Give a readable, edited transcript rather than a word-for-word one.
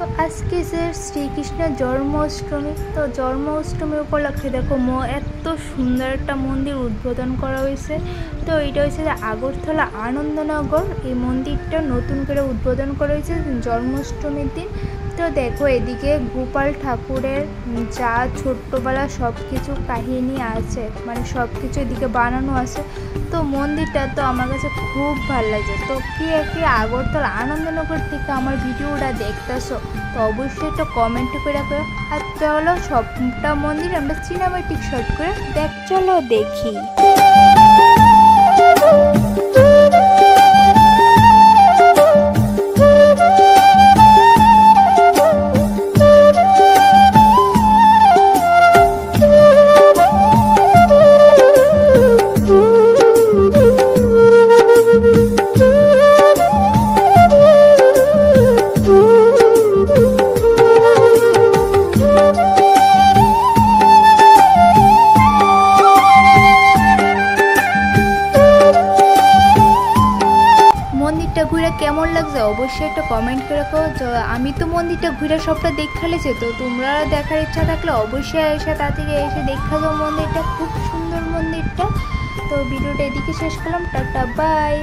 তো আজকে যে শ্রীকৃষ্ণের জন্মাষ্টমী, তো জন্মাষ্টমী উপলক্ষে দেখো এত সুন্দর একটা মন্দির উদ্বোধন করা হয়েছে। তো এটা হচ্ছে যে আগরতলা আনন্দনগর, এই মন্দিরটা নতুন করে উদ্বোধন করা হয়েছে জন্মাষ্টমীর দিন। তো দেখো এদিকে গোপাল ঠাকুরের যা ছোট্টবেলা সব কিছু কাহিনী আছে, মানে সব কিছু এদিকে বানানো আছে। তো মন্দিরটা তো আমার কাছে খুব ভালো লাগছে। তো কি আগরতলা আনন্দনগর থেকে আমার ভিডিওটা দেখতেছো, তো অবশ্যই তো কমেন্ট করে রাখো। আর চলো সবটা মন্দির আমরা সিনেমাটিক শর্ট করে চলো দেখি। মন্দিরটা ঘুরে কেমন লাগছে অবশ্যই একটা কমেন্ট করে রাখো। আমি তো মন্দিরটা ঘুরে সবটা দেখা লেছে, তো তোমরা দেখার ইচ্ছা থাকলে অবশ্যই এসে তাড়াতাড়ি এসে দেখা যাও মন্দিরটা, খুব সুন্দর মন্দিরটা। তো ভিডিওটা এদিকে শেষ করলাম, টাটা বাই।